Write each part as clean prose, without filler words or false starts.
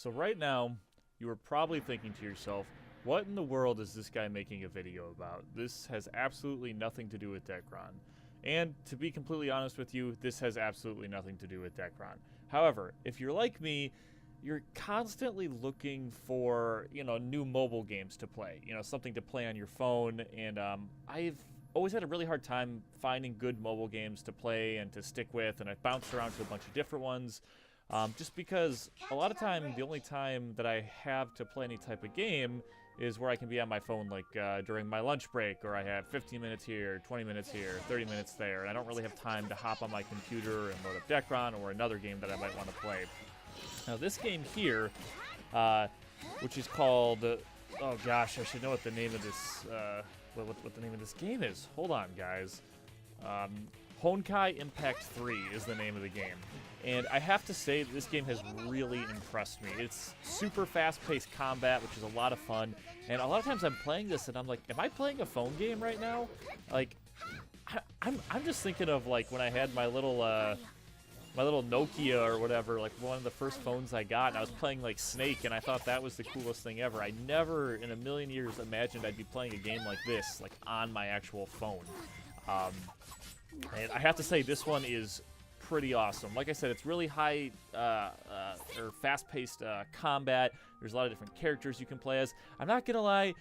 So right now, you are probably thinking to yourself, what in the world is this guy making a video about? This has absolutely nothing to do with Dekron. And to be completely honest with you, this has absolutely nothing to do with Dekron. However, if you're like me, you're constantly looking for, new mobile games to play, something to play on your phone, and I've always had a really hard time finding good mobile games to play and to stick with, and I've bounced around to a bunch of different ones, just because a lot of time, the only time that I have to play any type of game is where I can be on my phone, like during my lunch break, or I have 15 minutes here, 20 minutes here, 30 minutes there, and I don't really have time to hop on my computer and load up Dekron or another game that I might want to play. Now this game here, which is called, oh gosh, I should know what the name of this, what the name of this game is. Hold on, guys. Honkai Impact 3 is the name of the game. And I have to say, this game has really impressed me. It's super fast-paced combat, which is a lot of fun. And a lot of times I'm playing this and I'm like, am I playing a phone game right now? Like, I'm just thinking of, like, when I had my little Nokia or whatever, like one of the first phones I got, and I was playing like Snake, and I thought that was the coolest thing ever. I never in a million years imagined I'd be playing a game like this, like on my actual phone. And I have to say, this one is pretty awesome. Like I said, it's really high or fast-paced combat. There's a lot of different characters you can play as. I'm not gonna lie,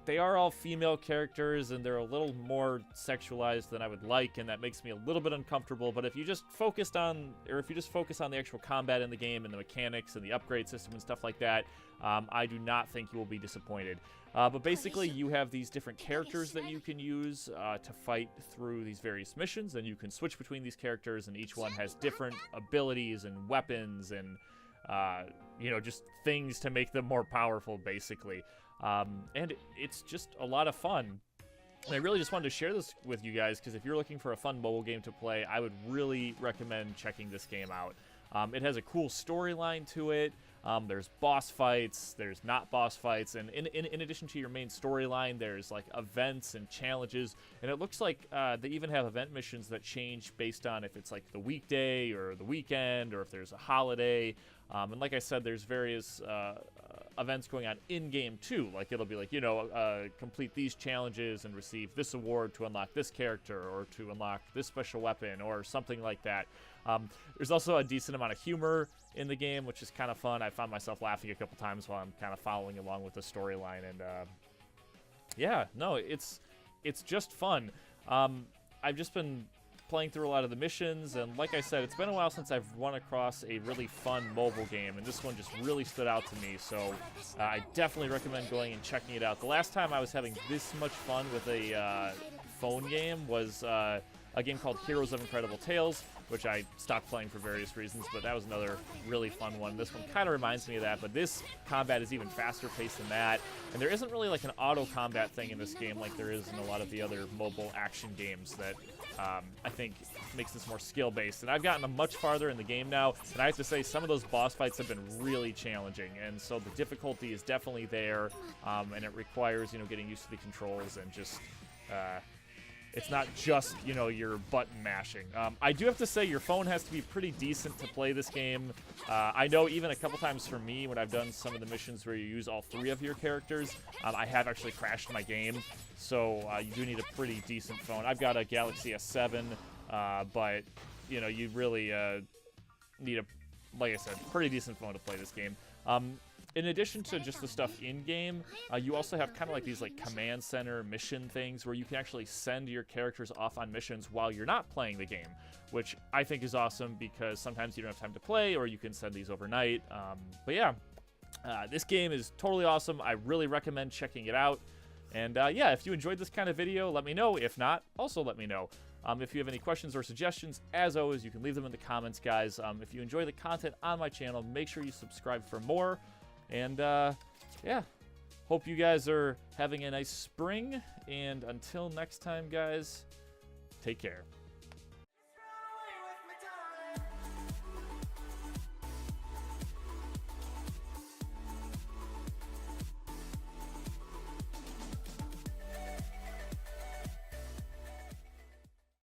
they are all female characters, and they're a little more sexualized than I would like, and that makes me a little bit uncomfortable. But if you just focus on the actual combat in the game and the mechanics and the upgrade system and stuff like that, I do not think you will be disappointed. But basically, you have these different characters that you can use to fight through these various missions, and you can switch between these characters, and each one has different abilities and weapons and just things to make them more powerful, basically. And it's just a lot of fun. And I really just wanted to share this with you guys, because if you're looking for a fun mobile game to play, I would really recommend checking this game out. It has a cool storyline to it. There's boss fights, there's not boss fights, and in addition to your main storyline, there's like events and challenges, and it looks like they even have event missions that change based on if it's like the weekday or the weekend, or if there's a holiday. And like I said, there's various events going on in-game too. Like it'll be like, complete these challenges and receive this award to unlock this character, or to unlock this special weapon, or something like that. There's also a decent amount of humor in the game, which is kind of fun. I found myself laughing a couple times while I'm kind of following along with the storyline, and yeah, no, it's just fun. I've just been playing through a lot of the missions, and like I said, it's been a while since I've run across a really fun mobile game, and this one just really stood out to me, so I definitely recommend going and checking it out. The last time I was having this much fun with a phone game was a game called Heroes of Incredible Tales, which I stopped playing for various reasons, but that was another really fun one. This one kind of reminds me of that, but this combat is even faster paced than that, and there isn't really like an auto combat thing in this game like there is in a lot of the other mobile action games that I think makes this more skill-based. And I've gotten much farther in the game now, and I have to say some of those boss fights have been really challenging, and so the difficulty is definitely there, and it requires, getting used to the controls and just it's not just, your button mashing. I do have to say your phone has to be pretty decent to play this game. I know even a couple times for me, when I've done some of the missions where you use all three of your characters, I have actually crashed my game. So you do need a pretty decent phone. I've got a Galaxy S7, but, you really need a, like I said, pretty decent phone to play this game. In addition to just the stuff in-game, you also have kind of like these like command center mission things where you can actually send your characters off on missions while you're not playing the game, which I think is awesome because sometimes you don't have time to play, or you can send these overnight. But yeah, this game is totally awesome. I really recommend checking it out. And yeah, if you enjoyed this kind of video, let me know. If not, also let me know. If you have any questions or suggestions, as always, you can leave them in the comments, guys. If you enjoy the content on my channel, make sure you subscribe for more. And, yeah, hope you guys are having a nice spring, and until next time, guys, take care.